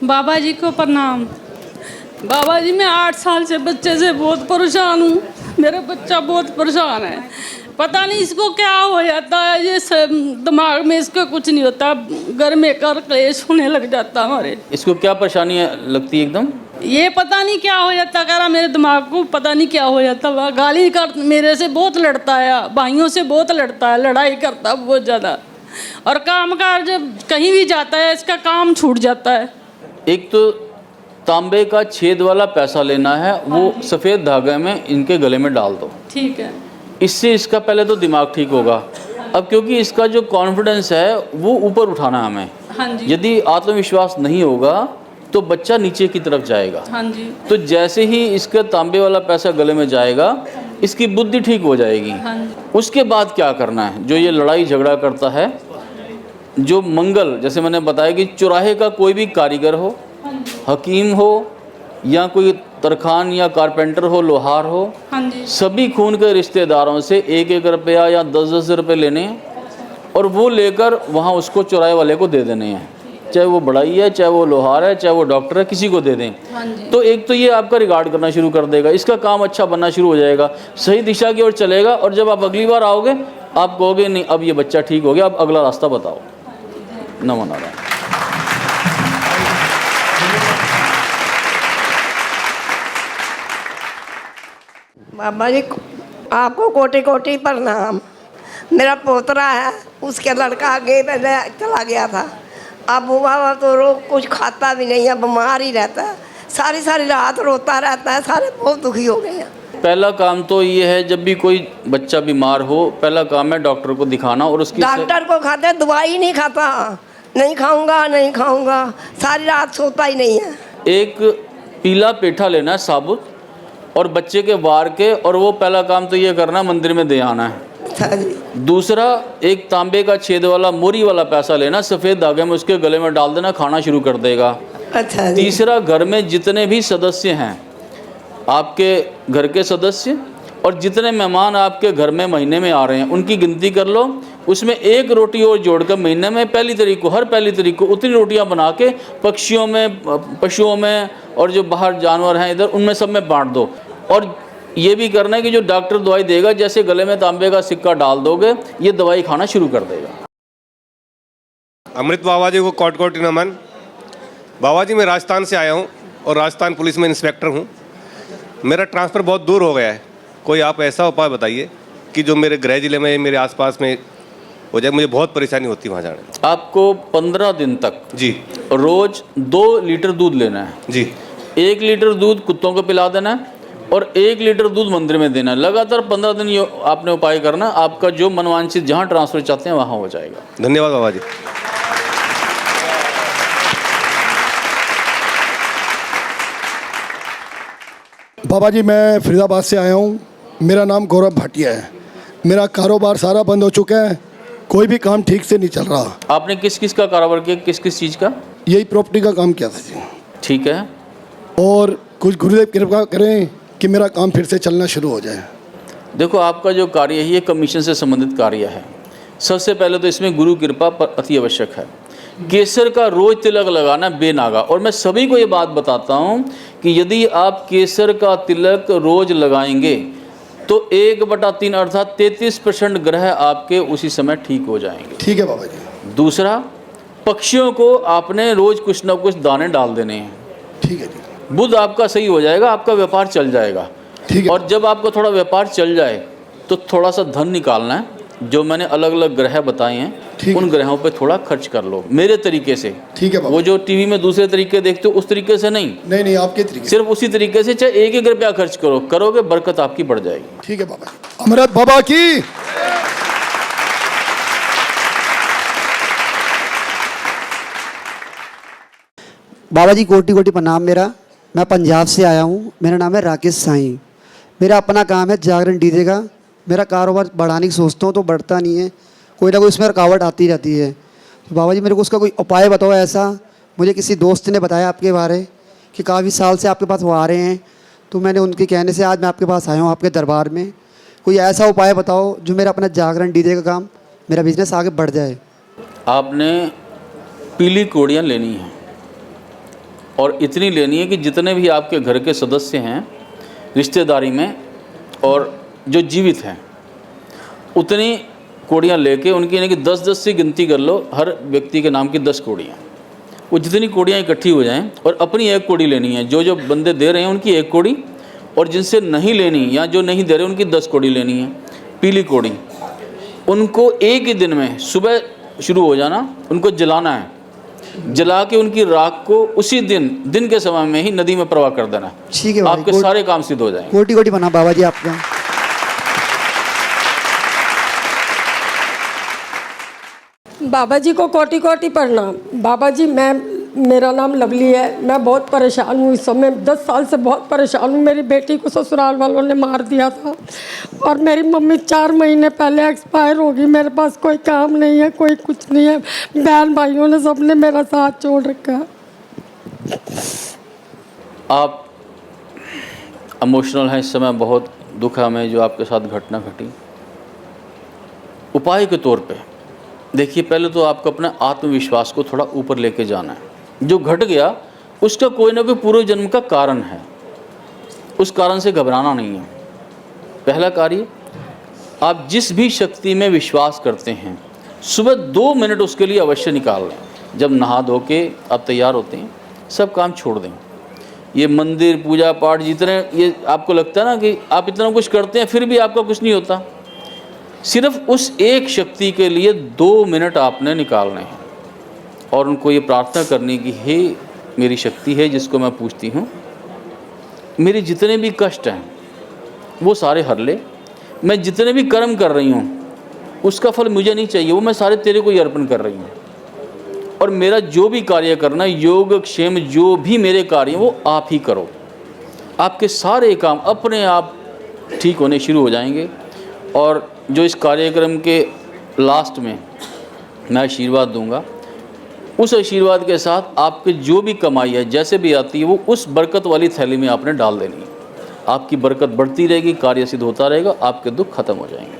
बाबा जी को प्रणाम। बाबा जी, मैं 8 साल से बच्चे से बहुत परेशान हूँ। मेरा बच्चा बहुत परेशान है, पता नहीं इसको क्या हो जाता है। ये दिमाग में इसको कुछ नहीं होता, घर में कर क्लेश होने लग जाता हमारे। इसको क्या परेशानी लगती है एकदम? ये पता नहीं क्या हो जाता, कह रहा मेरे दिमाग को पता नहीं क्या हो जाता। वह गाली कर मेरे से बहुत लड़ता है, भाइयों से बहुत लड़ता है, लड़ाई करता है बहुत ज़्यादा। और काम काज जब कहीं भी जाता है इसका काम छूट जाता है। एक तो तांबे का छेद वाला पैसा लेना है, वो सफ़ेद धागे में इनके गले में डाल दो। ठीक है। इससे इसका पहले तो दिमाग ठीक होगा। अब क्योंकि इसका जो कॉन्फिडेंस है वो ऊपर उठाना है हमें। हाँ जी। यदि आत्मविश्वास नहीं होगा तो बच्चा नीचे की तरफ जाएगा। हाँ जी। तो जैसे ही इसका तांबे वाला पैसा गले में जाएगा इसकी बुद्धि ठीक हो जाएगी। हाँ जी। उसके बाद क्या करना है, जो ये लड़ाई झगड़ा करता है, जो मंगल, जैसे मैंने बताया कि चौराहे का कोई भी कारीगर हो, हकीम हो या कोई तरखान या कारपेंटर हो, लोहार हो, हाँ जी। सभी खून के रिश्तेदारों से 1-1 रुपया या 10-10 रुपये लेने हैं और वो लेकर वहाँ उसको चौराहे वाले को दे देने हैं। चाहे वो बड़ाई है, चाहे वो लोहार है, चाहे वो डॉक्टर है, किसी को दे दें। हाँ जी। तो एक तो ये आपका रिगार्ड करना शुरू कर देगा, इसका काम अच्छा बनना शुरू हो जाएगा, सही दिशा की ओर चलेगा। और जब आप अगली बार आओगे आप कहोगे नहीं अब ये बच्चा ठीक हो गया, अब अगला रास्ता बताओ। नमो नारायण। बाबा जी आपको कोटि कोटि प्रणाम। मेरा पोतरा है, उसके लड़का आगे पहले चला गया था, अब हुआ तो रोज कुछ खाता भी नहीं है, बीमार ही रहता है, सारी सारी रात रोता रहता है, सारे बहुत दुखी हो गए हैं। पहला काम तो ये है, जब भी कोई बच्चा बीमार हो पहला काम है डॉक्टर को दिखाना। और उसकी डॉक्टर को खाते दवाई नहीं खाता, नहीं खाऊंगा नहीं खाऊंगा, सारी रात सोता ही नहीं है। एक पीला पेठा लेना है साबुत और बच्चे के वार के, और वो पहला काम तो ये करना मंदिर में दे आना है। अच्छा जी। दूसरा, एक तांबे का छेद वाला मोरी वाला पैसा लेना, सफ़ेद धागे में उसके गले में डाल देना, खाना शुरू कर देगा। अच्छा जी। तीसरा, घर में जितने भी सदस्य हैं, आपके घर के सदस्य और जितने मेहमान आपके घर में महीने में आ रहे हैं उनकी गिनती कर लो, उसमें 1 रोटी और जोड़कर महीने में पहली तारीख को, हर पहली तारीख को उतनी रोटियां बना के पक्षियों में, पशुओं में और जो बाहर जानवर हैं इधर, उनमें सब में बांट दो। और ये भी करना है कि जो डॉक्टर दवाई देगा, जैसे गले में तांबे का सिक्का डाल दोगे ये दवाई खाना शुरू कर देगा। अमृत बाबा जी को कोटि कोटि नमन। बाबा जी मैं राजस्थान से आया हूँ और राजस्थान पुलिस में इंस्पेक्टर हूँ। मेरा ट्रांसफ़र बहुत दूर हो गया है, कोई आप ऐसा उपाय बताइए कि जो मेरे गृह जिले में, मेरे आसपास में हो जाए। मुझे बहुत परेशानी होती है वहाँ जाने में। आपको 15 दिन तक जी रोज़ 2 लीटर दूध लेना है जी। 1 लीटर दूध कुत्तों को पिला देना है और 1 लीटर दूध मंदिर में देना है। लगातार 15 दिन ये आपने उपाय करना, आपका जो मनवांछित जहाँ ट्रांसफ़र चाहते हैं वहाँ हो जाएगा। धन्यवाद बाबा जी। बाबा जी मैं फरीदाबाद से आया हूँ, मेरा नाम गौरव भाटिया है। मेरा कारोबार सारा बंद हो चुका है, कोई भी काम ठीक से नहीं चल रहा। आपने किस किस का कारोबार किया, किस किस चीज़ का? यही प्रॉपर्टी का काम किया था जी। ठीक है। और कुछ गुरुदेव कृपा करें कि मेरा काम फिर से चलना शुरू हो जाए। देखो आपका जो कार्य है ये कमीशन से संबंधित कार्य है। सबसे पहले तो इसमें गुरु कृपा पर अति आवश्यक है। केसर का रोज तिलक लगाना बेनागा। और मैं सभी को ये बात बताता हूँ कि यदि आप केसर का तिलक रोज लगाएंगे तो 1/3 अर्थात 33% ग्रह आपके उसी समय ठीक हो जाएंगे। ठीक है बाबा जी। दूसरा, पक्षियों को आपने रोज कुछ ना कुछ दाने डाल देने हैं। ठीक है जी। बुध आपका सही हो जाएगा, आपका व्यापार चल जाएगा। ठीक है। और जब आपका थोड़ा व्यापार चल जाए तो थोड़ा सा धन निकालना है, जो मैंने अलग अलग ग्रह बताए हैं उन ग्रहों पे थोड़ा खर्च कर लो मेरे तरीके से। ठीक है बाबा। वो जो टीवी में दूसरे तरीके देखते हो उस तरीके से नहीं, नहीं आपके तरीके, सिर्फ उसी तरीके से। चाहे 1-1 रुपया खर्च करो, करोगे बरकत आपकी बढ़ जाएगी। ठीक है बाबा। अमृत बाबा की। बाबा जी कोटि कोटि प्रणाम। मैं पंजाब से आया हूँ, मेरा नाम है राकेश साईं। मेरा अपना काम है जागरण डीजे का। मेरा कारोबार बढ़ाने की सोचता हूँ तो बढ़ता नहीं है, कोई ना कोई इसमें रुकावट आती रहती है। तो बाबा जी मेरे को उसका कोई उपाय बताओ ऐसा। मुझे किसी दोस्त ने बताया आपके बारे कि काफ़ी साल से आपके पास वो आ रहे हैं, तो मैंने उनके कहने से आज मैं आपके पास आया हूँ आपके दरबार में। कोई ऐसा उपाय बताओ जो मेरा अपना जागरण डीजे का काम, मेरा बिजनेस आगे बढ़ जाए। आपने पीली कोड़ियाँ लेनी हैं और इतनी लेनी है कि जितने भी आपके घर के सदस्य हैं रिश्तेदारी में और जो जीवित हैं, उतनी कोड़ियाँ लेके उनकी यानी कि 10-10 से गिनती कर लो, हर व्यक्ति के नाम की 10 कोड़ियाँ। वो जितनी कोड़ियाँ इकट्ठी हो जाएं और अपनी एक कोड़ी लेनी है। जो जो बंदे दे रहे हैं उनकी एक कोड़ी, और जिनसे नहीं लेनी या जो नहीं दे रहे उनकी 10 कोड़ी लेनी है, पीली कोड़ी। उनको एक ही दिन में सुबह शुरू हो जाना, उनको जलाना है। जला के उनकी राख को उसी दिन के समय में ही नदी में प्रवाह कर देना है। ठीक है बाबा जी, आपके सारे काम सिद्ध हो जाएंगे। कोटि कोटि प्रणाम बाबा जी आपका। बाबा जी को कोटि कोटि प्रणाम। बाबा जी मेरा नाम लवली है। मैं बहुत परेशान हूँ इस समय, 10 साल से बहुत परेशान हूँ। मेरी बेटी को ससुराल वालों ने मार दिया था और मेरी मम्मी 4 महीने पहले एक्सपायर हो गई। मेरे पास कोई काम नहीं है, कोई कुछ नहीं है। बहन भाइयों ने सबने मेरा साथ छोड़ रखा है। आप इमोशनल हैं इस समय, बहुत दुख है हमें जो आपके साथ घटना घटी। उपाय के तौर पे देखिए, पहले तो आपको अपने आत्मविश्वास को थोड़ा ऊपर लेके जाना है। जो घट गया उसका कोई ना कोई पूर्व जन्म का कारण है, उस कारण से घबराना नहीं है। पहला कार्य, आप जिस भी शक्ति में विश्वास करते हैं सुबह 2 मिनट उसके लिए अवश्य निकाल लें। जब नहा धो के आप तैयार होते हैं, सब काम छोड़ दें। ये मंदिर पूजा पाठ जितने ये आपको लगता है ना कि आप इतना कुछ करते हैं फिर भी आपका कुछ नहीं होता, सिर्फ उस एक शक्ति के लिए 2 मिनट आपने निकालने हैं और उनको ये प्रार्थना करनी कि हे मेरी शक्ति है जिसको मैं पूछती हूँ, मेरे जितने भी कष्ट हैं वो सारे हर ले। मैं जितने भी कर्म कर रही हूँ उसका फल मुझे नहीं चाहिए, वो मैं सारे तेरे को ही अर्पण कर रही हूँ। और मेरा जो भी कार्य करना, योग क्षेम जो भी मेरे कार्य हैं वो आप ही करो। आपके सारे काम अपने आप ठीक होने शुरू हो जाएंगे। और जो इस कार्यक्रम के लास्ट में मैं आशीर्वाद दूंगा, उस आशीर्वाद के साथ आपके जो भी कमाई है जैसे भी आती है वो उस बरकत वाली थैली में आपने डाल देनी है। आपकी बरकत बढ़ती रहेगी, कार्य सिद्ध होता रहेगा, आपके दुख खत्म हो जाएंगे।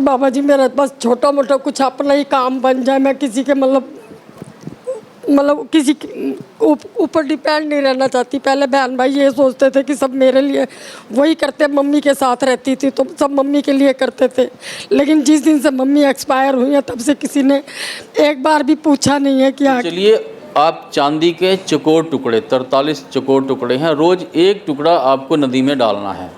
बाबा जी मेरा बस छोटा मोटा कुछ अपना ही काम बन जाए। मैं किसी के मतलब किसी के ऊपर डिपेंड नहीं रहना चाहती। पहले बहन भाई ये सोचते थे कि सब मेरे लिए वही करते, मम्मी के साथ रहती थी तो सब मम्मी के लिए करते थे। लेकिन जिस दिन से मम्मी एक्सपायर हुई है तब से किसी ने एक बार भी पूछा नहीं है कि चलिए, आप चांदी के चकोर टुकड़े, 43 चकोर टुकड़े हैं, रोज़ एक टुकड़ा आपको नदी में डालना है।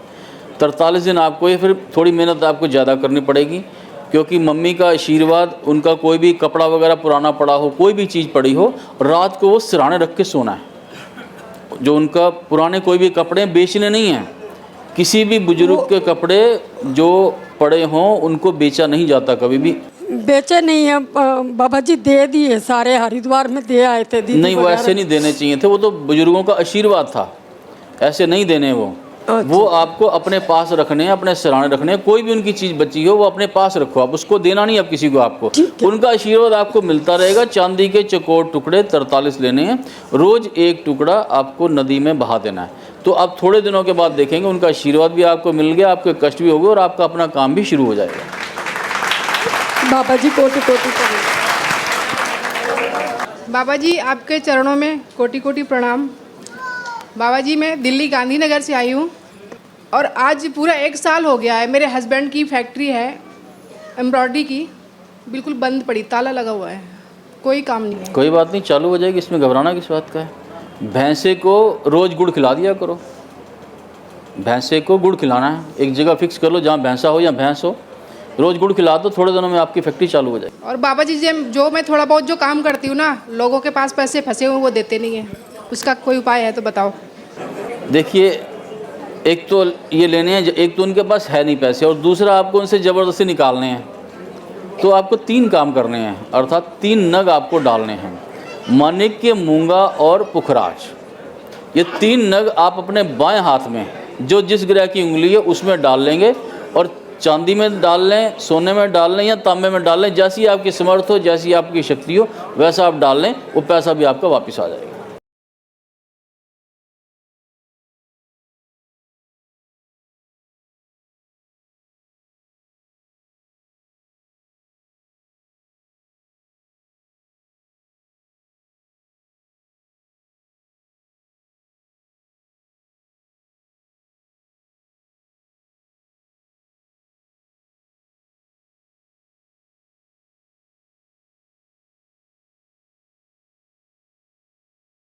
43 दिन आपको ये, फिर थोड़ी मेहनत आपको ज़्यादा करनी पड़ेगी क्योंकि मम्मी का आशीर्वाद, उनका कोई भी कपड़ा वगैरह पुराना पड़ा हो, कोई भी चीज़ पड़ी हो, रात को वो सिरहाने रख के सोना है। जो उनका पुराने कोई भी कपड़े बेचने नहीं हैं। किसी भी बुजुर्ग के कपड़े जो पड़े हों उनको बेचा नहीं जाता कभी भी। बेचे नहीं है बाबा जी, दे दिए सारे, हरिद्वार में दे आए थे। नहीं, वो ऐसे नहीं देने चाहिए थे, वो तो बुजुर्गों का आशीर्वाद था, ऐसे नहीं देने वो आपको अपने पास रखने हैं, अपने सिरहाने रखने हैं। कोई भी उनकी चीज़ बची हो वो अपने पास रखो, आप उसको देना नहीं, अब किसी को। आपको उनका आशीर्वाद आपको मिलता रहेगा। चांदी के चकोर टुकड़े 43 लेने हैं, रोज़ एक टुकड़ा आपको नदी में बहा देना है। तो आप थोड़े दिनों के बाद देखेंगे उनका आशीर्वाद भी आपको मिल गया, आपके कष्ट भी हो गए और आपका अपना काम भी शुरू हो जाएगा। बाबा जी कोटि कोटि प्रणाम। बाबा जी आपके चरणों में कोटि कोटि प्रणाम। बाबा जी मैं दिल्ली गांधीनगर से आई हूँ और आज पूरा 1 साल हो गया है। मेरे हस्बैंड की फैक्ट्री है एम्ब्रॉयडरी की, बिल्कुल बंद पड़ी, ताला लगा हुआ है, कोई काम नहीं है। कोई बात नहीं, चालू हो जाएगी, इसमें घबराना किस बात का है। भैंसे को रोज़ गुड़ खिला दिया करो, भैंसे को गुड़ खिलाना है। एक जगह फिक्स कर लो जहाँ भैंसा हो या भैंस हो, रोज़ गुड़ खिला दो, थोड़े दिनों में आपकी फैक्ट्री चालू हो जाएगी। और बाबा जी जो मैं थोड़ा बहुत जो काम करती हूँ ना, लोगों के पास पैसे फंसे हुए वो देते नहीं हैं, उसका कोई उपाय है तो बताओ। देखिए, एक तो ये लेने हैं, एक तो उनके पास है नहीं पैसे, और दूसरा आपको उनसे ज़बरदस्ती निकालने हैं। तो आपको 3 काम करने हैं, अर्थात 3 नग आपको डालने हैं, माणिक्य, मूंगा और पुखराज। ये 3 नग आप अपने बाएं हाथ में जो जिस ग्रह की उंगली है उसमें डाल लेंगे, और चांदी में डाल लें, सोने में डाल लें या तांबे में डाल लें, जैसी आपकी समर्थ हो, जैसी आपकी शक्ति हो वैसा आप डाल लें, वो पैसा भी आपका वापस आ जाएगा।